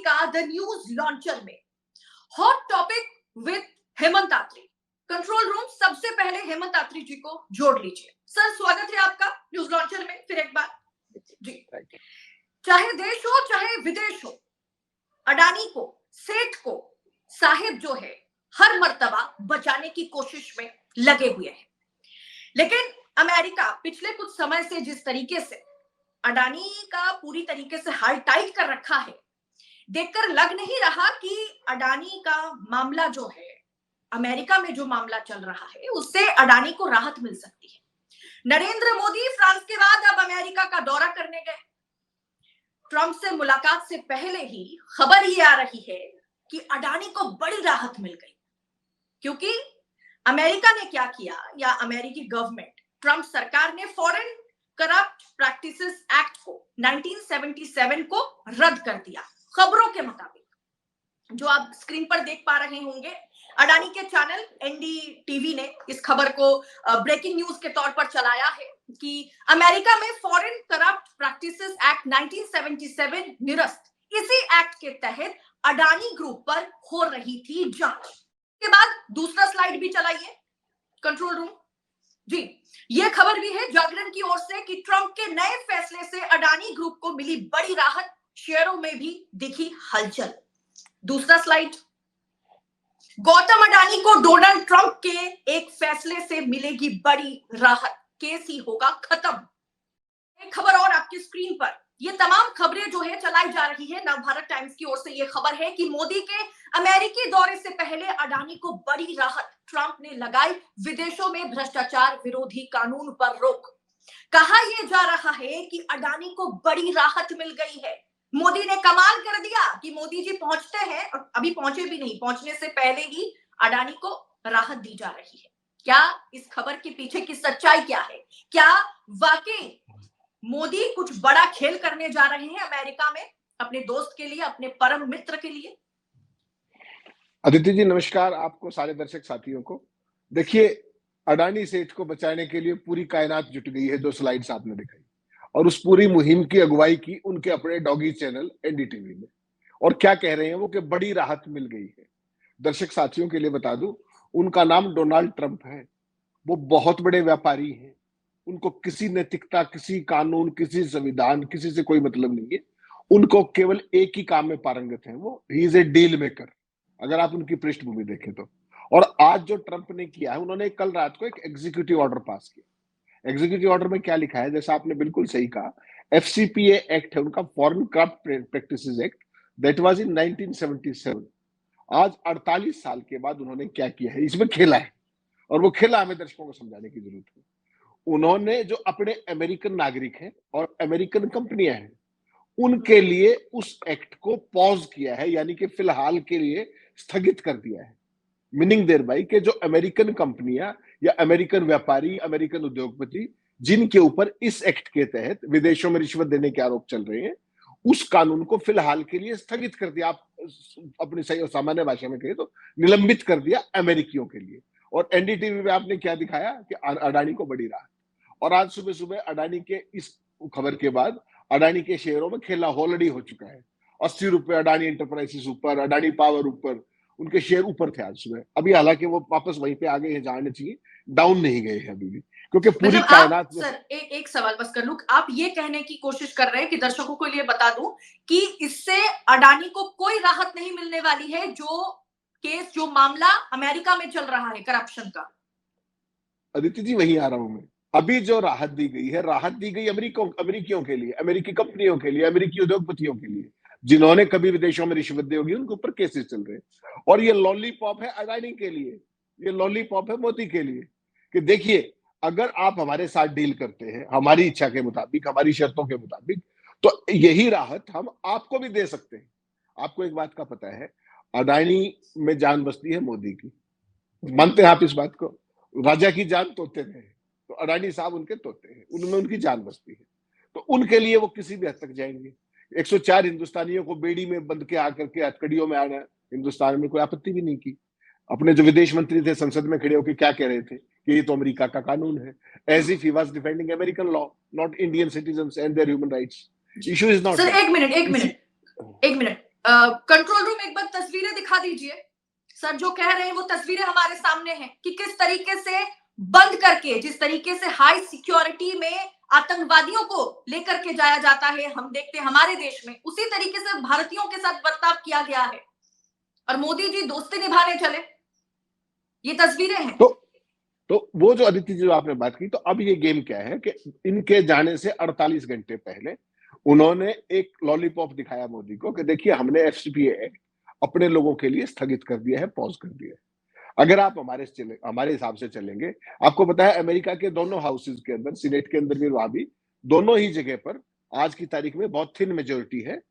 का the news launcher में hot topic with Hemant Atri. Control room सबसे पहले हेमंत आत्री जी को जोड़ लीजिए। सर, स्वागत है आपका न्यूज लॉन्चर में फिर एक बार जी। चाहे देश हो चाहे विदेश हो, अडानी को, सेठ को, साहिब जो है हर मर्तबा बचाने की कोशिश में लगे हुए हैं। लेकिन अमेरिका पिछले कुछ समय से जिस तरीके से अडानी का पूरी तरीके से हाल टाइट कर रखा है, देखकर लग नहीं रहा कि अडानी का मामला जो है, अमेरिका में जो मामला चल रहा है, उससे अडानी को राहत मिल सकती है। नरेंद्र मोदी फ्रांस के बाद अब अमेरिका का दौरा करने गए। ट्रंप से मुलाकात से पहले ही खबर ये आ रही है कि अडानी को बड़ी राहत मिल गई, क्योंकि अमेरिका ने क्या किया, या अमेरिकी गवर्नमेंट, ट्रंप सरकार ने फॉरेन करप्ट प्रैक्टिसेस एक्ट को 1977 को रद्द कर दिया। खबरों के मुताबिक जो आप स्क्रीन पर देख पा रहे होंगे, अडानी के चैनल एनडीटीवी ने इस खबर को ब्रेकिंग न्यूज के तौर पर चलाया है कि अमेरिका में फॉरेन करप्ट प्रैक्टिसेस एक्ट 1977 निरस्त, इसी एक्ट के तहत अडानी ग्रुप पर हो रही थी जांच। के बाद दूसरा स्लाइड भी चलाइए कंट्रोल रूम जी। यह खबर भी है जागरण की ओर से कि ट्रंप के नए फैसले से अडानी ग्रुप को मिली बड़ी राहत, शेयरों में भी दिखी हलचल। दूसरा स्लाइड, गौतम अडानी को डोनाल्ड ट्रंप के एक फैसले से मिलेगी बड़ी राहत, केस ही होगा खत्म। एक खबर और आपकी स्क्रीन पर, ये तमाम खबरें जो है चलाई जा रही है। नवभारत टाइम्स की ओर से ये खबर है कि मोदी के अमेरिकी दौरे से पहले अडानी को बड़ी राहत, ट्रंप ने लगाई विदेशों में भ्रष्टाचार विरोधी कानून पर रोक। कहा यह जा रहा है कि अडानी को बड़ी राहत मिल गई है। मोदी ने कमाल कर दिया कि मोदी जी पहुंचते हैं, और अभी पहुंचे भी नहीं, पहुंचने से पहले ही अडानी को राहत दी जा रही है। क्या इस खबर के पीछे की सच्चाई क्या है? क्या वाकई मोदी कुछ बड़ा खेल करने जा रहे हैं अमेरिका में अपने दोस्त के लिए, अपने परम मित्र के लिए? अदिति जी नमस्कार, आपको, सारे दर्शक साथियों को। देखिए, अडानी सेठ को बचाने के लिए पूरी कायनात जुट गई है। 2 स्लाइड्स आपने दिखाई, और उस पूरी मुहिम की अगुवाई की उनके अपने डॉगी चैनल एनडीटीवी ने। और क्या कह रहे हैं वो कि बड़ी राहत मिल गई है। दर्शक साथियों के लिए बता दूं, उनका नाम डोनाल्ड ट्रंप है। वो बहुत बड़े व्यापारी हैं। उनको किसी नैतिकता, किसी कानून, किसी संविधान, किसी से कोई मतलब नहीं है। उनको केवल एक ही काम में पारंगत है, वो he is a deal maker, अगर आप उनकी पृष्ठभूमि देखें तो। और आज जो ट्रंप ने किया है, उन्होंने कल रात को एक एग्जीक्यूटिव ऑर्डर पास किया। एग्जीक्यूटिव ऑर्डर में क्या लिखा है, जैसा आपने बिल्कुल सही कहा, एफसीपीए एक्ट है उनका, foreign corrupt practices act, that was in 1977। आज 48 साल के बाद उन्होंने क्या किया है, इसमें खेला है, और वो खेला हमें दर्शकों को समझाने की जरूरत है। उन्होंने जो अपने अमेरिकन नागरिक हैं और अमेरिकन कंपनियां हैं, उनके लिए उस एक्ट को पॉज किया है, यानी कि फिलहाल के लिए स्थगित कर दिया है। मीनिंग देयर बाई कि जो अमेरिकन कंपनियां या अमेरिकन व्यापारी, अमेरिकन उद्योगपति, जिनके ऊपर इस एक्ट के तहत विदेशों में रिश्वत देने के आरोप चल रहे हैं, उस कानून को फिलहाल के लिए स्थगित कर दिया। आप अपनी सही और सामान्य भाषा में कहें तो निलंबित कर दिया अमेरिकियों के लिए। और एनडीटीवी में आपने क्या दिखाया कि अडानी को बड़ी राहत। और आज सुबह सुबह अडानी के इस खबर के बाद अडानी के शेयरों में खेला ऑलरेडी हो चुका है। 80 रुपए अडानी एंटरप्राइजेस ऊपर, अडानी पावर ऊपर, उनके शेयर ऊपर थे आज सुबह। अभी हालांकि वो वापस वहीं पे आ गए हैं जहां चाहिए, डाउन नहीं गए हैं अभी भी, क्योंकि पूरी कायनात में। सर, एक सवाल बस कर लूं, आप ये कहने की कोशिश कर रहे हैं कि दर्शकों को लिए बता दूं कि इससे अडानी को कोई राहत नहीं मिलने वाली है, जो केस, जो मामला अमेरिका में चल रहा है करप्शन का? अदिति जी वहीं आ रहा हूं मैं। अभी जो राहत दी गई है, राहत दी गई अमेरिकियों के लिए, अमेरिकी कंपनियों के लिए, अमेरिकी उद्योगपतियों के लिए, जिन्होंने कभी विदेशों में रिश्वत दी होगी, उनके ऊपर केसेस चल रहे हैं। और ये लॉलीपॉप है अडानी के लिए, ये लॉलीपॉप है मोदी के लिए, कि देखिए, अगर आप हमारे साथ डील करते हैं हमारी इच्छा के मुताबिक, हमारी शर्तों के मुताबिक, तो यही राहत हम आपको भी दे सकते हैं। आपको एक बात का पता है, अडानी में जान बसती है मोदी की। मानते हैं आप इस बात को? राजा की जान तोते में है, तो अडानी साहब उनके तोते हैं, उनमें उनकी जान बसती है। तो उनके लिए वो किसी भी हद तक जाएंगे। 104 हिंदुस्तानियों को बेड़ी में बंद के आकर के हथकड़ियों में आना, हिंदुस्तान में कोई आपत्ति भी नहीं की। अपने जो विदेश मंत्री थे संसद में खड़े होकर क्या कह रहे थे कि ये तो अमेरिका का कानून है, as if he was defending American law, not Indian citizens and their human rights. Issue is not. Sir एक मिनट कंट्रोल रूम एक बार तस्वीरें दिखा दीजिए। सर जो कह रहे हैं वो तस्वीरें हमारे सामने हैं कि किस तरीके से बंद करके, जिस तरीके से हाई सिक्योरिटी में आतंकवादियों को लेकर के जाया जाता है, हम देखते हैं हमारे देश में उसी तरीके से भारतीयों के साथ बर्ताव किया गया है और मोदी जी दोस्ती निभाने चले। ये तस्वीरें हैं। तो वो जो अदिति जी जो आपने बात की, तो अब ये गेम क्या है कि इनके जाने से 48 घंटे पहले उन्होंने एक लॉलीपॉप दिखाया मोदी को कि देखिए हमने एफसीपीए एक्ट अपने लोगों के लिए स्थगित कर दिया है, पॉज कर दिया है। अगर आप हमारे हिसाब से चलेंगे, आपको पता है अमेरिका के दोनों हाउसेज के अंदर, सीनेट के अंदर भी, वहां भी, दोनों ही जगह पर आज की तारीख में बहुत थिन मेजोरिटी है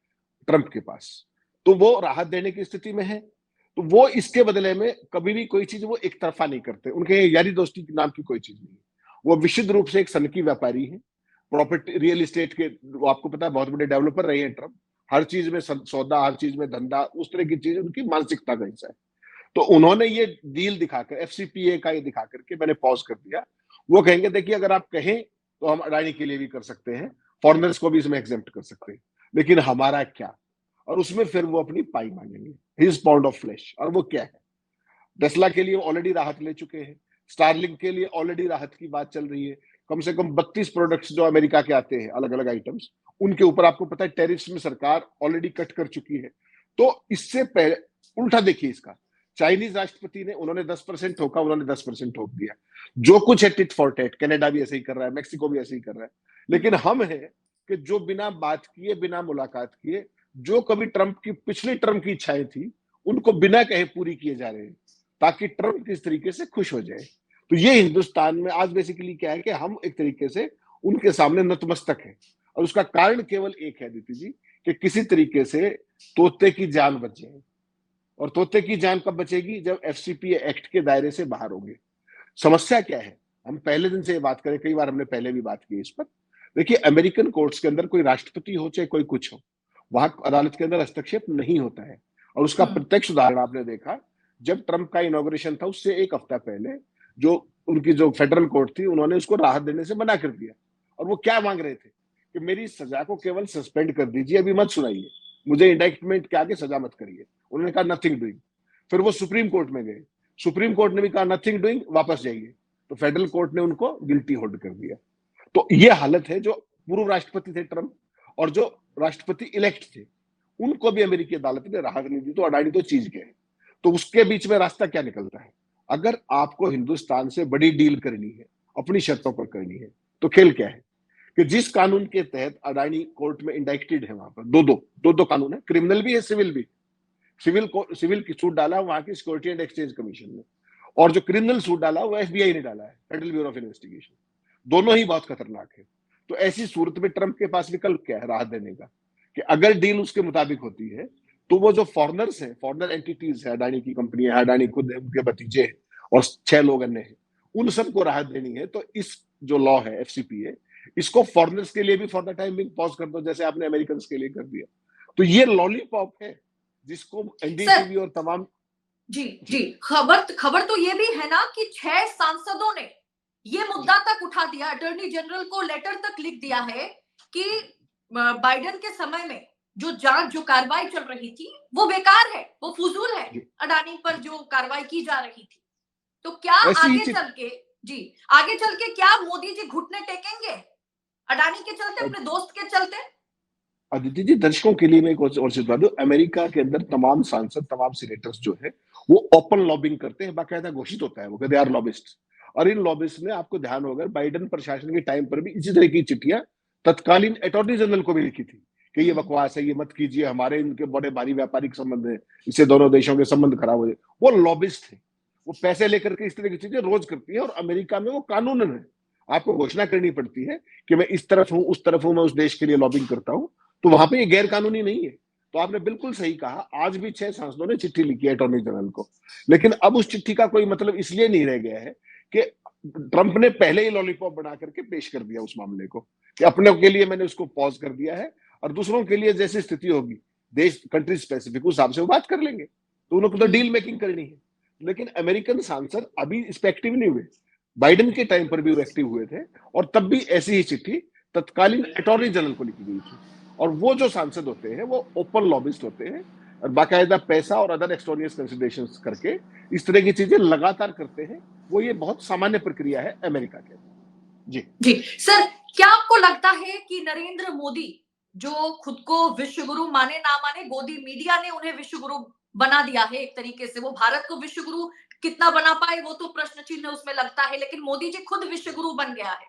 ट्रंप के पास, तो वो राहत देने की स्थिति में है। तो वो इसके बदले में कभी भी कोई चीज वो एक तरफा नहीं करते, उनके यारी दोस्ती नाम की कोई चीज नहीं। वो विशुद्ध रूप से एक सनकी व्यापारी है, प्रॉपर्टी रियल एस्टेट के, वो आपको पता है बहुत बड़े डेवलपर रहे हैं ट्रंप, हर चीज में सौदा, हर चीज में धंधा, उस तरह की चीज उनकी मानसिकता का हिस्सा है। तो उन्होंने ये डील दिखाकर, एफसीपीए का ये दिखा करके मैंने पॉज कर दिया। वो कहेंगे देखिए अगर आप कहें तो हम अडानी के लिए भी कर सकते हैं, फॉरेनर्स को भी इसमें एग्जेम्प्ट कर सकते हैं, लेकिन हमारा क्या? और उसमें फिर वो अपनी पाई मांगेंगे, हिज पाउंड ऑफ फ्लेश। और वो क्या है? टेस्ला के लिए ऑलरेडी राहत ले चुके हैं, स्टारलिंक के लिए ऑलरेडी राहत की बात चल रही है। कम से कम 32 प्रोडक्ट्स जो अमेरिका के आते हैं, अलग अलग आइटम्स, उनके ऊपर आपको पता है टैरिफ्स में सरकार ऑलरेडी कट कर चुकी है। तो इससे पहले उल्टा देखिए इसका, चाइनीज राष्ट्रपति ने, उन्होंने 10% ठोका, उन्होंने 10% ठोक दिया। जो कुछ है टिट फॉर टैट, कनाडा भी ऐसे ही कर रहा है, मेक्सिको भी ऐसे ही कर रहा है। लेकिन हम है कि जो बिना बात किए, बिना मुलाकात किए, जो कभी ट्रंप की, पिछले ट्रंप की इच्छाएं थी, उनको बिना कहे पूरी किए जा रहे हैं, ताकि ट्रंप किस तरीके से खुश हो जाए। तो ये हिंदुस्तान में आज बेसिकली क्या है कि हम एक तरीके से उनके सामने नतमस्तक है, और उसका कारण केवल एक है दीदी जी, कि किसी तरीके से तोते की जान बच जाए। और तोते की जान कब बचेगी? जब एफसीपीए एक्ट के दायरे से बाहर होंगे। समस्या क्या है? हम पहले दिन से ये बात करें, कई बार हमने पहले भी बात की इस पर। देखिए अमेरिकन कोर्ट्स के अंदर कोई राष्ट्रपति हो चाहे कोई कुछ हो, वहां अदालत के अंदर हस्तक्षेप नहीं होता है। और उसका प्रत्यक्ष उदाहरण आपने देखा, जब ट्रंप का इनॉग्रेशन था उससे एक हफ्ता पहले जो उनकी जो फेडरल कोर्ट थी, उन्होंने उसको राहत देने से मना कर दिया। और वो क्या मांग रहे थे कि मेरी सजा को केवल सस्पेंड कर दीजिए, अभी मत सुनाइए, मुझे इंडाइटमेंट के आगे सजा मत करिए। उन्होंने कहा नथिंग डूइंग। फिर वो सुप्रीम कोर्ट में गए, सुप्रीम कोर्ट ने भी कहा नथिंग डूइंग, वापस जाइए। तो फेडरल कोर्ट ने उनको गिल्टी होल्ड कर दिया। तो ये हालत है। जो पूर्व राष्ट्रपति थे ट्रंप, और जो राष्ट्रपति इलेक्ट थे, उनको भी अमेरिकी अदालत ने राहत नहीं दी। तो अडानी तो चीज गए। तो उसके बीच में रास्ता क्या निकलता है? अगर आपको हिंदुस्तान से बड़ी डील करनी है, अपनी शर्तों पर करनी है, तो खेल क्या है कि जिस कानून के तहत अडानी कोर्ट में इंडाइक्टेड है, वहां पर दो कानून है, क्रिमिनल भी है, सिविल भी। सिविल की सूट डाला वहां की सिक्योरिटी एंड एक्सचेंज कमीशन ने, और जो क्रिमिनल सूट डाला वो एफबीआई ने डाला है, फेडरल ब्यूरो ऑफ इन्वेस्टिगेशन। दोनों ही बहुत खतरनाक है। तो ऐसी सूरत में ट्रंप के पास विकल्प क्या है राहत देने का? कि अगर डील उसके मुताबिक होती है, तो वो जो फॉरनर्स हैं, फॉरनर एंटिटीज है, अडानी की कंपनी है, अडानी खुद है, उनके भतीजे हैं, और 6 लोग अन्य हैं, उन सबको राहत देनी है। तो इस जो लॉ है एफसीपीए, इसको फॉरनर्स के लिए भी for the time being pause कर दो, जैसे आपने अमेरिकन के लिए कर दिया। तो ये लॉलीपॉप है जिसको एनडीटीवी और तमाम जी खबर तो ये भी है ना कि 6 सांसदों ने ये मुद्दा तक उठा दिया, अटॉर्नी जनरल को लेटर तक लिख दिया है कि बाइडेन के समय में जो जांच, जो कार्रवाई चल रही थी, वो बेकार है, वो फुजूल है, अडानी पर जो कार्रवाई की जा रही थी। तो क्या आगे चल के क्या मोदी जी घुटने टेकेंगे अडानी के चलते, अपने दोस्त के चलते? अदिति जी, दर्शकों के लिए मैं एक और चीज बता दूं, अमेरिका के अंदर तमाम सांसद, तमाम सीनेटर्स जो है, वो ओपन लॉबिंग करते हैं, बाकायदा घोषित होता है वो, दे आर लॉबिस्ट। और इन लॉबिस्ट ने, आपको ध्यान होगा, बाइडेन प्रशासन के टाइम पर भी इसी तरह की चिट्ठियां तत्कालीन अटॉर्नी जनरल को भी लिखी थी कि ये बकवास है, ये मत कीजिए, हमारे इनके बड़े भारी व्यापारिक संबंध है, इससे दोनों देशों के संबंध खराब हो जाए। वो लॉबिस्ट थे, वो पैसे लेकर के इस तरह की चीजें रोज करती है। और अमेरिका में वो कानूनन है, आपको घोषणा करनी पड़ती है कि मैं इस तरफ हूं, उस तरफ हूं, मैं उस देश के लिए लॉबिंग करता हूं। तो वहां पे ये गैर कानूनी नहीं है। तो आपने बिल्कुल सही कहा, आज भी 6 सांसदों ने चिट्ठी लिखी है अटॉर्नी जनरल को। लेकिन अब उस चिट्ठी का कोई मतलब इसलिए नहीं रह गया है कि ट्रंप ने पहले ही लॉलीपॉप बना करके पेश कर दिया उस मामले को, कि अपने के लिए मैंने उसको पॉज कर दिया है, और दूसरों के लिए जैसी स्थिति होगी, देश कंट्री स्पेसिफिक, उस हिसाब से वो बात कर लेंगे। तो उनको तो डील मेकिंग करनी है। लेकिन अमेरिकन सांसद अभी इस पे एक्टिव नहीं हुए। बाइडेन के टाइम पर भी वो एक्टिव हुए थे, और तब भी ऐसी ही चिट्ठी तत्कालीन अटॉर्नी जनरल को लिखी गई थी। और वो जो सांसद होते हैं वो ओपन लॉबिस्ट होते हैं, और बाकायदा पैसा और अदर एक्सटोनियस कंसिडरेशंस करके इस तरह की चीजें लगातार करते हैं। वो ये बहुत सामान्य प्रक्रिया है अमेरिका के। जी जी सर, क्या आपको लगता है कि नरेंद्र मोदी जो खुद को विश्व गुरु माने ना माने, गोदी मीडिया ने उन्हें विश्व गुरु बना दिया है एक तरीके से, वो भारत को विश्व गुरु कितना बना पाए वो तो प्रश्न चिन्ह उसमें लगता है, लेकिन मोदी जी खुद विश्व गुरु बन गया है।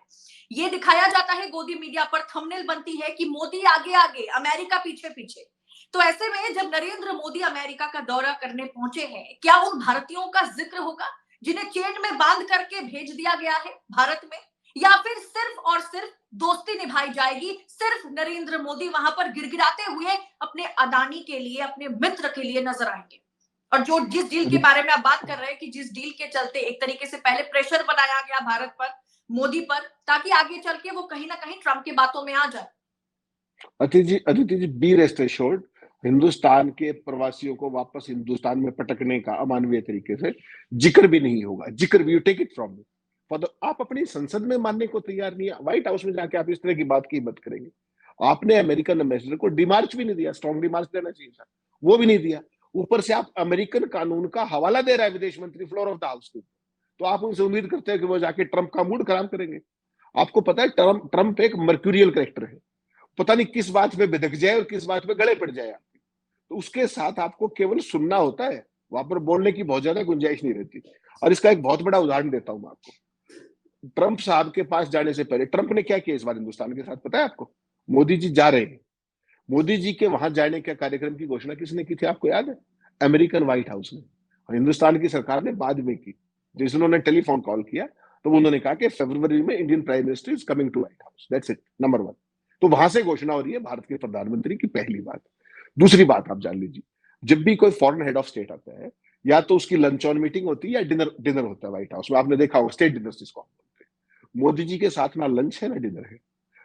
ये दिखाया जाता है गोदी मीडिया पर, थंबनेल बनती है कि मोदी आगे आगे, अमेरिका पीछे पीछे। तो ऐसे में जब नरेंद्र मोदी अमेरिका का दौरा करने पहुंचे हैं, क्या उन भारतीयों का जिक्र होगा जिन्हें चेन में बांध करके भेज दिया गया है भारत में, या फिर सिर्फ और सिर्फ दोस्ती निभाई जाएगी, सिर्फ नरेंद्र मोदी वहां पर गिड़गिड़ाते हुए अपने अदानी के लिए, अपने मित्र के लिए नजर आएंगे? और जो जिस डील के बारे में आप बात कर रहे हैं कि जिस डील के चलते एक तरीके से पहले प्रेशर बनाया गया भारत पर, मोदी पर, ताकि आगे चल के वो कहीं ना कहीं ट्रंप की बातों में आ जाए। Aditi ji be rest assured, Hindustan के प्रवासियों को वापस हिंदुस्तान में पटकने का अमानवीय तरीके से जिक्र भी नहीं होगा। जिक्र भी, you take it from me, आप अपनी संसद में मानने को तैयार नहीं है, व्हाइट हाउस में जाके आप इस तरह की बात की मत करेंगे। आपने अमेरिकन एम्बेसडर को डिमार्च भी नहीं दिया, स्ट्रॉन्ग डिमार्च देना चाहिए था, वो भी नहीं दिया। ऊपर से आप अमेरिकन कानून का हवाला दे रहा है विदेश मंत्री फ्लोर ऑफ द हाउस को, तो आप उनसे उम्मीद करते हैं कि वो जाके ट्रंप का मूड खराब करेंगे। आपको पता है ट्रंप एक मर्क्यूरियल कैरेक्टर है, पता नहीं किस बात पे बिदक जाए और किस बात पे गले पड़ जाए आपके, तो उसके साथ आपको केवल सुनना होता है, वहां पर बोलने की बहुत ज्यादा गुंजाइश नहीं रहती। और इसका एक बहुत बड़ा उदाहरण देता हूं मैं आपको। ट्रंप साहब के पास जाने से पहले ट्रंप ने क्या किया इस बार हिंदुस्तान के साथ, पता है आपको? मोदी जी जा रहे हैं, मोदी जी के वहां जाने के कार्यक्रम की घोषणा किसने की थी आपको याद है? अमेरिकन व्हाइट हाउस ने। और हिंदुस्तान की सरकार ने बाद में की। जिस उन्होंने टेलीफोन कॉल किया तो उन्होंने कहा कि फरवरी में Indian prime minister is coming to White House, that's it, number 1। तो वहां से घोषणा हो रही है भारत के प्रधानमंत्री की, पहली बात। दूसरी बात आप जान लीजिए, जब भी कोई फॉरेन हेड ऑफ स्टेट आता है, या तो उसकी लंच ऑन मीटिंग होती है या डिनर होता है व्हाइट हाउस में, आपने देखा होगा स्टेट डिनर जिसको आप बोलते हैं। मोदी जी के साथ ना लंच है ना डिनर है,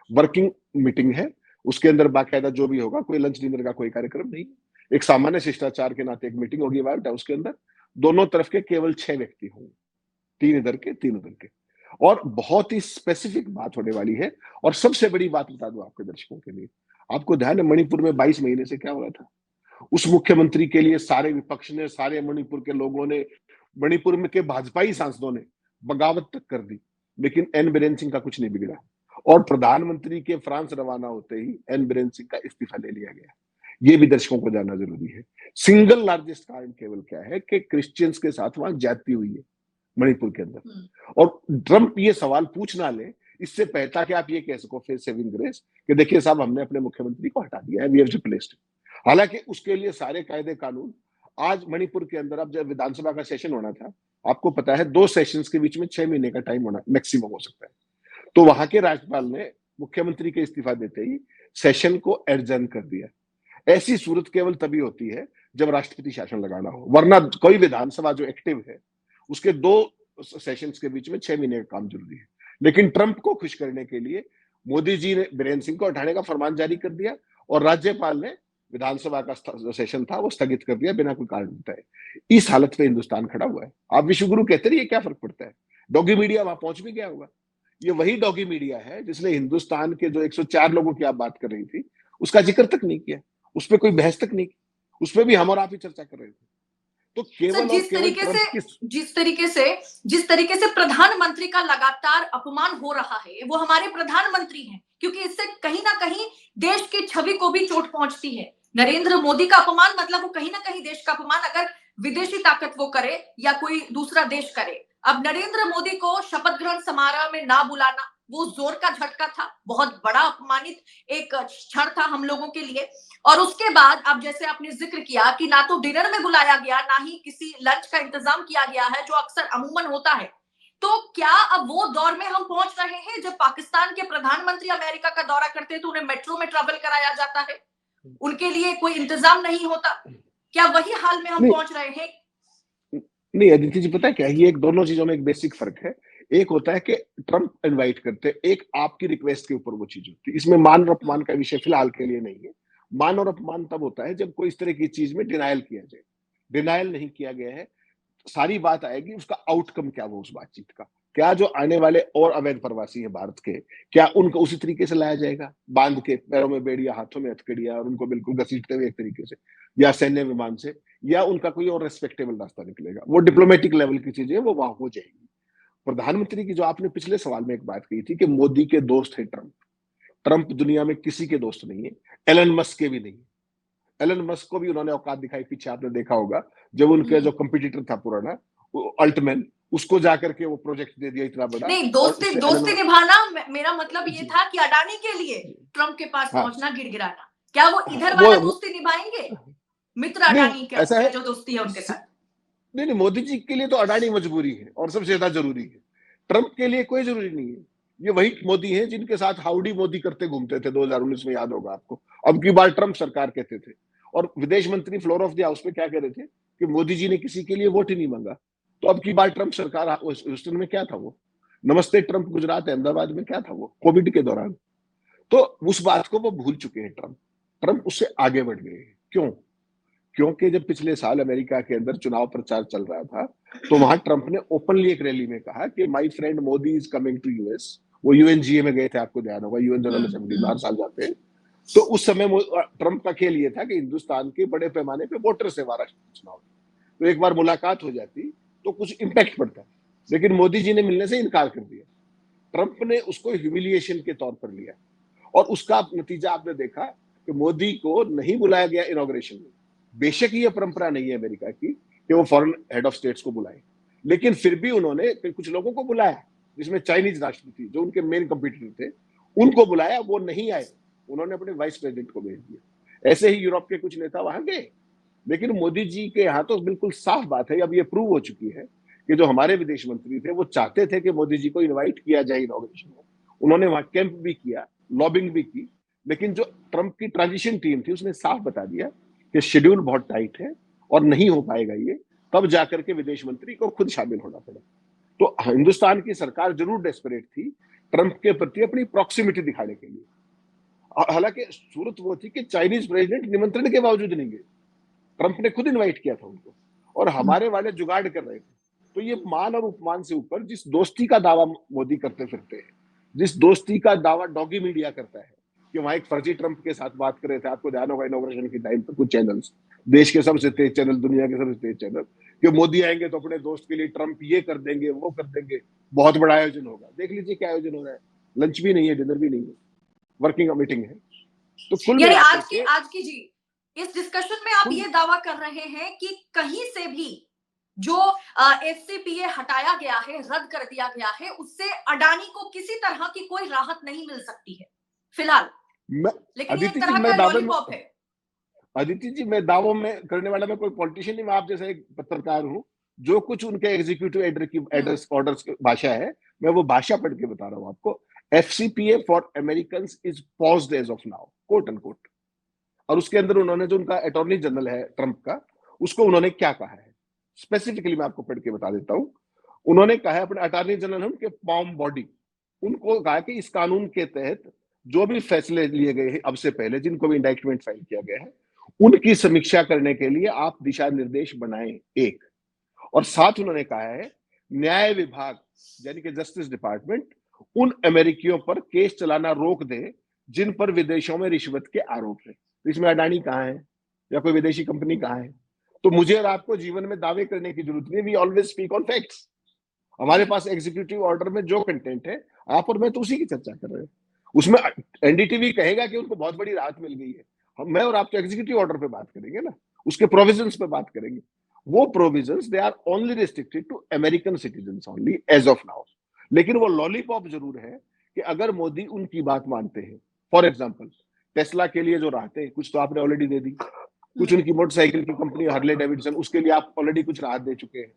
वर्किंग मीटिंग है, उसके अंदर बाकायदा जो भी होगा, कोई लंच डिनर का कोई कार्यक्रम नहीं। एक सामान्य शिष्टाचार के नाते एक मीटिंग होगी व्हाइट हाउस के अंदर, दोनों तरफ के केवल 6 व्यक्ति होंगे, 3 इधर के 3 उधर के। और बहुत ही स्पेसिफिक बात होने वाली है। और सबसे बड़ी बात बता दूं आपके दर्शकों के लिए, आपको ध्यान है मणिपुर में 22 महीने से क्या हो रहा था? उस मुख्यमंत्री के लिए सारे विपक्ष ने, सारे मणिपुर के लोगों ने, मणिपुर में के भाजपाई सांसदों ने बगावत तक कर दी, लेकिन एन बीरेन सिंह का कुछ नहीं बिगड़ा। और प्रधानमंत्री के फ्रांस रवाना होते ही एन बीरेन सिंह का इस्तीफा ले लिया गया। ये भी दर्शकों को जानना जरूरी है। सिंगल लार्जेस्ट कारण केवल क्या है कि क्रिश्चियंस के साथ वहां जाति हुई है मणिपुर के अंदर। और ट्रंप ये सवाल पूछ ना ले इससे पहले कि आप ये कह सको फेस सेविंग ग्रेस कि देखिए साहब हमने अपने मुख्यमंत्री को हटा दिया है, वी हैव रिप्लेस्ड। हालांकि उसके लिए सारे कायदे कानून, आज मणिपुर के अंदर अब जब विधानसभा का सेशन होना था, आपको पता है 2 सेशंस के बीच में 6 महीने का टाइम होना मैक्सिमम हो सकता है। तो वहां के राज्यपाल ने मुख्यमंत्री के इस्तीफा देते ही सेशन को एडजर्न कर दिया। ऐसी सूरत केवल तभी होती है जब राष्ट्रपति शासन लगाना हो, वरना कोई विधानसभा जो एक्टिव है उसके 2 सेशंस के बीच में 6 महीने का काम जरूरी है। लेकिन ट्रंप को खुश करने के लिए मोदी जी ने बीरेन सिंह को हटाने का फरमान जारी कर दिया और राज्यपाल ने विधानसभा का जो सेशन था वो स्थगित कर दिया बिना कोई कारण बताए। इस हालत में हिंदुस्तान खड़ा हुआ है। आप विश्वगुरु कहते रहिए, क्या फर्क पड़ता है? डॉगी मीडिया वहां पहुंच भी गया होगा। ये वही डॉगी मीडिया है जिसने हिंदुस्तान के जो 104 लोगों की आप बात कर रही थी उसका जिक्र तक नहीं किया, उस पर कोई बहस तक नहीं की, उस पर भी हम और आप ही चर्चा कर रहे थे। तो केवल और केवल ट्रंप की जिस तरीके से प्रधानमंत्री का लगातार अपमान हो रहा है, वो हमारे प्रधानमंत्री हैं, क्योंकि इससे कहीं ना कहीं देश की छवि को भी चोट पहुंचती है। नरेंद्र मोदी का अपमान मतलब वो कहीं ना कहीं देश का अपमान, अगर विदेशी ताकत वो करे या कोई दूसरा देश करे। अब नरेंद्र मोदी को शपथ ग्रहण समारोह में ना बुलाना, वो जोर का झटका था, बहुत बड़ा अपमानित एक क्षण था हम लोगों के लिए। और उसके बाद अब जैसे आपने जिक्र किया कि ना तो डिनर में बुलाया गया, ना ही किसी लंच का इंतजाम किया गया है जो अक्सर अमूमन होता है। तो क्या अब वो दौर में हम पहुंच रहे हैं जब पाकिस्तान के प्रधानमंत्री अमेरिका का दौरा करते हैं तो उन्हें मेट्रो में ट्रैवल कराया जाता है, उनके लिए कोई इंतजाम नहीं होता? क्या वही हाल में हम पहुंच रहे हैं? नहीं अदिति जी, पता है क्या, ये एक दोनों चीजों में एक बेसिक फर्क है। एक होता है कि ट्रंप इनवाइट करते, एक आपकी रिक्वेस्ट के ऊपर वो चीज होती है। इसमें मान और अपमान का विषय फिलहाल के लिए नहीं है। मान और अपमान तब होता है जब कोई इस तरह की चीज में डिनायल किया जाए। डिनायल नहीं किया गया है, सारी बात आएगी उसका आउटकम क्या हुआ उस बातचीत का, क्या जो आने वाले और अवैध प्रवासी हैं भारत के, क्या उनको उसी तरीके से लाया जाएगा, बांध के पैरों में बेड़िया हाथों में हथकड़ियां और उनको बिल्कुल घसीटते हुए एक तरीके से, या सैन्य विमान से, या उनका कोई और रेस्पेक्टेबल रास्ता निकलेगा? वो डिप्लोमेटिक लेवल की चीजें वो वहां हो जाएगी। प्रधानमंत्री की जो आपने पिछले सवाल में एक बात कही थी कि मोदी के दोस्त है ट्रंप, ट्रंप दुनिया में किसी के दोस्त नहीं है, एलन मस्क के भी नहीं है। एलन मस्क को भी उन्होंने औकात दिखाई, पीछे आपने देखा होगा जब उनके जो कंपटीटर था पुराना अल्टमैन, उसको जाकर के वो प्रोजेक्ट दे दिया इतना बड़ा। नहीं, दोस्ती दोस्ती निभाना, मेरा मतलब ये था कि अडानी के लिए ट्रंप के पास हाँ, पहुंचना, गिड़गिड़ाना, क्या वो इधर वाला दोस्ती निभाएंगे? मित्र अडानी नहीं ऐसा है, जो दोस्ती है उनके साथ। नहीं मोदी जी के लिए तो अडानी मजबूरी है और सबसे ज्यादा जरूरी है, ट्रंप के लिए कोई जरूरी नहीं है। ये वही मोदी हैं जिनके साथ हाउडी मोदी करते घूमते थे 2019 में, याद होगा आपको। अब की बार ट्रंप सरकार कहते थे, और विदेश मंत्री फ्लोर ऑफ द हाउस में क्या कह रहे थे कि मोदी जी ने किसी के लिए वोट ही नहीं मांगा। तो अब की बार ट्रंप सरकार ह्यूस्टन में क्या था वो, नमस्ते ट्रंप गुजरात अहमदाबाद में क्या था वो, कोविड के दौरान। तो उस बात को वो भूल चुके हैं ट्रंप, ट्रंप उससे आगे बढ़ गए हैं। क्यों? क्योंकि जब पिछले साल अमेरिका के अंदर चुनाव प्रचार चल रहा था, तो वहां ट्रंप ने ओपनली एक रैली में कहा कि my friend Modi is coming to US. वो यूएनजीए में गए थे, आपको ध्यान होगा, यूएन जनरल असेंबली में हर साल जाते हैं। तो उस समय ट्रंप का खेल ये था कि हिंदुस्तान के बड़े पैमाने पे वोटर से महाराष्ट्र चुनाव, तो एक बार मुलाकात हो जाती तो कुछ इंपैक्ट पड़ता, लेकिन मोदी जी ने मिलने से इनकार कर दिया। ट्रंप ने उसको ह्यूमिलिएशन के तौर पर लिया, और उसका नतीजा आपने देखा कि मोदी को नहीं बुलाया गया इनॉग्रेशन में। बेशक ये परंपरा नहीं है अमेरिका की कि वो फॉरेन हेड ऑफ स्टेट्स को बुलाए, लेकिन फिर भी उन्होंने कुछ लोगों को बुलाया, जिसमें चाइनीज राष्ट्रपति जो उनके मेन कंपीटिटर थे उनको बुलाया, वो नहीं आए, उन्होंने अपने वाइस प्रेसिडेंट को भेज दिया। ऐसे ही यूरोप के कुछ नेता वहां गए, लेकिन मोदी जी के यहाँ तो बिल्कुल साफ बात है, अब ये प्रूव हो चुकी है कि जो हमारे विदेश मंत्री थे वो चाहते थे कि मोदी जी को इनवाइट किया जाए इनॉग्रेशन में। उन्होंने वहां कैंप भी किया, लॉबिंग भी की, लेकिन जो ट्रंप की ट्रांजिशन टीम थी उसने साफ बता दिया कि शेड्यूल बहुत टाइट है और नहीं हो पाएगा ये, तब जाकर के विदेश मंत्री को खुद शामिल होना पड़ा। तो हिंदुस्तान की सरकार जरूर डेस्परेट थी ट्रंप के प्रति अपनी प्रॉक्सिमिटी दिखाने के लिए। हालांकि सूरत वो थी कि चाइनीज प्रेसिडेंट निमंत्रण के बावजूद नहीं गए, ट्रंप ने खुद इनवाइट किया था उनको, और हमारे वाले जुगाड़ कर रहे थे। तो ये मान और उपमान से ऊपर जिस दोस्ती का दावा मोदी करते फिरते हैं, जिस दोस्ती का दावा डॉगी मीडिया करता है कि वहां एक फर्जी ट्रंप के साथ बात कर रहे थे, आपको ध्यान होगा इनॉग्रेशन के टाइम पर कुछ चैनल्स, देश के सबसे तेज चैनल, दुनिया के सबसे तेज चैनल, कि मोदी आएंगे तो अपने दोस्त के लिए ट्रंप ये कर देंगे वो कर देंगे, बहुत बड़ा आयोजन होगा। देख लीजिए क्या आयोजन हो रहा है, लंच भी नहीं है, डिनर भी नहीं है, वर्किंग मीटिंग है। तो कुल यानी मिलाकर आज की जी इस डिस्कशन में आप ये दावा कर रहे हैं कि कहीं से भी जो एफसीपीए हटाया गया है, रद्द कर दिया गया है, उससे अडानी को किसी तरह की कोई राहत नहीं मिल सकती है फिलहाल, लेकिन ये एक तरह का लॉलीपॉप है। अदिति जी, मैं दावों में करने वाला मैं कोई पॉलिटिशियन नहीं, मैं आप जैसा एक पत्रकार हूँ। जो कुछ उनके एग्जीक्यूटिव एड्रेस ऑर्डर्स की भाषा है, मैं वो भाषा पढ़ के बता रहा हूँ आपको। FCPA for American is paused as of now, quote unquote. और उसके अंदर उन्होंने जो उनका अटॉर्नी जनरल है ट्रंप का, उसको उन्होंने क्या कहा है स्पेसिफिकली मैं आपको पढ़ के बता देता हूँ। उन्होंने कहा है, अपने अटॉर्नी जनरल उनके पॉम बॉडी, उनको कहा कि इस कानून के तहत जो भी फैसले लिए गए हैं अब से पहले, जिनको भी इंडाइटमेंट फाइल किया गया है, उनकी समीक्षा करने के लिए आप दिशा निर्देश बनाएं एक। और साथ उन्होंने कहा है न्याय विभाग यानी कि जस्टिस डिपार्टमेंट उन अमेरिकियों पर केस चलाना रोक दे जिन पर विदेशों में रिश्वत के आरोप है। तो इसमें अडानी कहाँ है या कोई विदेशी कंपनी कहाँ है? तो मुझे और आपको जीवन में दावे करने की जरूरत नहीं, we always speak on facts. हमारे पास एग्जीक्यूटिव ऑर्डर में जो कंटेंट है, आप और मैं तो उसी की चर्चा कर रहे हैं। उसमें एनडीटीवी कहेगा कि उनको बहुत बड़ी राहत मिल गई है, हम मैं और आप तो एग्जीक्यूटिव ऑर्डर पे बात करेंगे ना, उसके प्रोविजंस पे बात करेंगे। वो provisions they are only restricted to American citizens only as of now. लेकिन वो लॉलीपॉप जरूर है कि अगर मोदी उनकी बात मानते हैं, फॉर एग्जाम्पल टेस्ला के लिए जो राहतें कुछ तो आपने ऑलरेडी दे दी, कुछ उनकी मोटरसाइकिल की कंपनी हार्ले डेविडसन, उसके लिए आप ऑलरेडी कुछ राहत दे चुके हैं।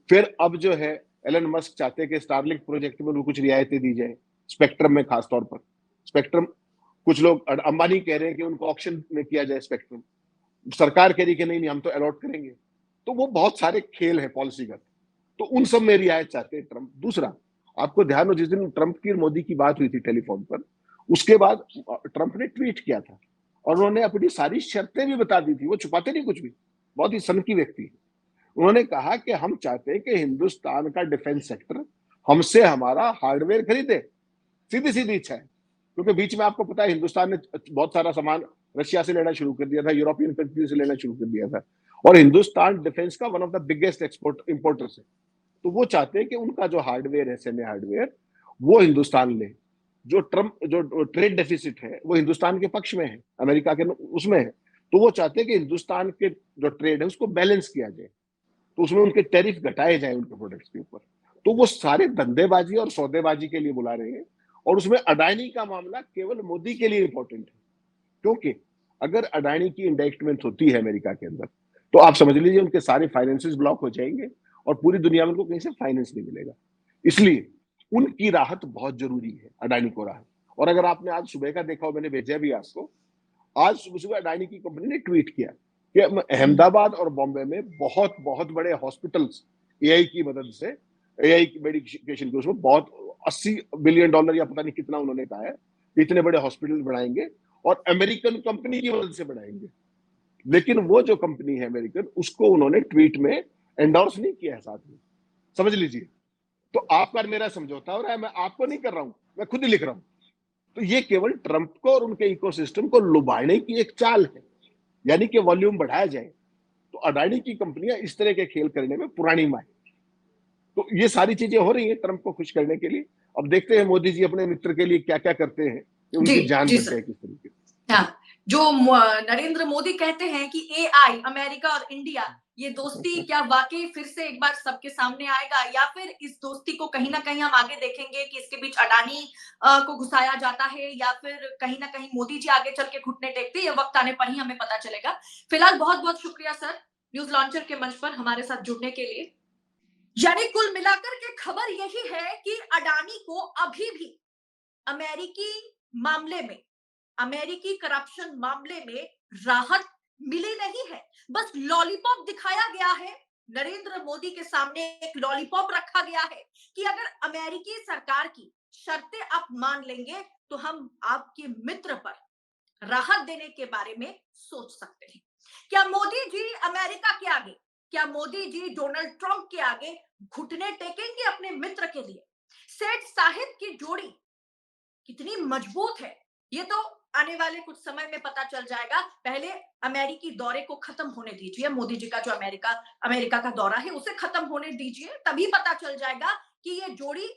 फिर अब जो है एलन मस्क चाहते हैं कि स्टारलिंक प्रोजेक्ट में उनको कुछ रियायतें दी जाए, स्पेक्ट्रम में खासतौर पर। स्पेक्ट्रम कुछ लोग अंबानी कह रहे हैं कि उनको ऑक्शन में किया जाए स्पेक्ट्रम, सरकार कह रही कि नहीं हम तो अलॉट करेंगे। तो वो बहुत सारे खेल है पॉलिसीगत, तो उन सब में रियायत चाहते हैं ट्रंप। दूसरा, आपको ध्यान हो जिस दिन ट्रंप की मोदी की बात हुई थी टेलीफोन पर, उसके बाद ट्रंप ने ट्वीट किया था और उन्होंने अपनी सारी शर्तें भी बता दी थी, वो छुपाते नहीं कुछ भी, बहुत ही सनकी व्यक्ति है। उन्होंने कहा कि हम चाहते हैं कि हिंदुस्तान का डिफेंस सेक्टर हमसे हमारा हार्डवेयर खरीदे, सीधी सीधी इच्छा है। क्योंकि बीच में आपको पता है हिंदुस्तान ने बहुत सारा सामान रशिया से लेना शुरू कर दिया था, यूरोपियन कंट्री से लेना शुरू कर दिया था, और हिंदुस्तान डिफेंस का one of the biggest export importers है। तो वो चाहते हैं कि उनका जो हार्डवेयर है, सेमी हार्डवेयर, वो हिंदुस्तान ले। जो ट्रेड डेफिसिट है वो हिंदुस्तान के पक्ष में है, अमेरिका के उसमें है। तो वो चाहते हैं कि हिंदुस्तान के जो ट्रेड है उसको बैलेंस किया जाए, तो उसमें उनके टैरिफ घटाए जाए उनके प्रोडक्ट्स के ऊपर। तो वो सारे धंधेबाजी और सौदेबाजी के लिए बुला रहे हैं, और उसमें अडानी का मामला केवल मोदी के लिए इंपॉर्टेंट है। क्योंकि अगर अडानी की इंडाइटमेंट होती है अमेरिका के अंदर, तो आप समझ लीजिए उनके सारे फाइनेंसेस ब्लॉक हो जाएंगे, और पूरी दुनिया में उनको कहीं से फाइनेंस नहीं मिलेगा। इसलिए उनकी राहत बहुत जरूरी है, अडानी को राहत। और अगर आपने आज सुबह का देखा हो, मैंने भेजा भी आपको, आज सुबह सुबह अडानी की कंपनी ने ट्वीट किया कि अहमदाबाद और बॉम्बे में बहुत बहुत बड़े हॉस्पिटल्स एआई की मदद से, एआई की मेडिकेशन के उसमें बहुत $80 बिलियन या पता नहीं कितना उन्होंने कहा है, इतने बड़े हॉस्पिटल बनाएंगे, और अमेरिकन कंपनी की मदद से बनाएंगे। लेकिन वो जो कंपनी है अमेरिकन, उसको उन्होंने ट्वीट में एंडोर्स नहीं किया है साथ में, समझ लीजिए। तो आपका और मेरा समझौता हो रहा है, मैं आपको नहीं कर रहा हूं, मैं खुद ही लिख रहा हूं। तो ये केवल ट्रंप को और उनके इकोसिस्टम को लुभाने की एक चाल है, यानी कि वॉल्यूम बढ़ाया जाए। तो अडानी की कंपनियां इस तरह के खेल करने में पुरानी माहिर। तो ये सारी चीजें हो रही हैं ट्रंप को खुश करने के लिए। अब देखते हैं मोदी जी अपने मित्र के लिए क्या क्या करते हैं कि जी उनकी जान जी बच सर। जाए किस तरीके से। हाँ, जो नरेंद्र मोदी कहते हैं कि एआई, अमेरिका और इंडिया, ये दोस्ती क्या वाकई फिर से एक बार सबके सामने आएगा, या फिर इस दोस्ती को कहीं ना कहीं हम आगे देखेंगे कि इसके बीच अडानी को घुसाया जाता है, या फिर कहीं ना कहीं मोदी जी आगे चल के घुटने टेकते हैं, ये वक्त आने पर ही हमें पता चलेगा। फिलहाल बहुत बहुत शुक्रिया सर, न्यूज लॉन्चर के मंच पर हमारे साथ जुड़ने के लिए। यानी कुल मिलाकर के खबर यही है कि अडानी को अभी भी अमेरिकी मामले में, अमेरिकी करप्शन मामले में राहत मिली नहीं है। बस लॉलीपॉप दिखाया गया है, नरेंद्र मोदी के सामने एक लॉलीपॉप रखा गया है कि अगर अमेरिकी सरकार की शर्तें आप मान लेंगे तो हम आपके मित्र पर राहत देने के बारे में सोच सकते हैं। क्या मोदी जी अमेरिका के आगे, क्या मोदी जी डोनाल्ड ट्रंप के आगे घुटने टेकेंगे अपने मित्र के लिए? सेठ साहिब की जोड़ी कितनी मजबूत है, ये तो आने वाले कुछ समय में पता चल जाएगा। पहले अमेरिकी दौरे को खत्म होने दीजिए, मोदी जी का जो अमेरिका अमेरिका का दौरा है उसे खत्म होने दीजिए, तभी पता चल जाएगा कि ये जोड़ी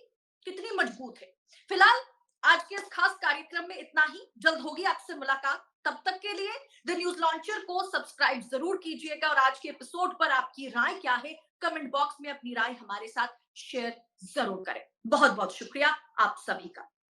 कितनी मजबूत है। फिलहाल आज के इस खास कार्यक्रम में इतना ही, जल्द होगी आपसे मुलाकात। तब तक के लिए द न्यूज लॉन्चर को सब्सक्राइब जरूर कीजिएगा, और आज के एपिसोड पर आपकी राय क्या है, कमेंट बॉक्स में अपनी राय हमारे साथ शेयर जरूर करें। बहुत बहुत शुक्रिया आप सभी का।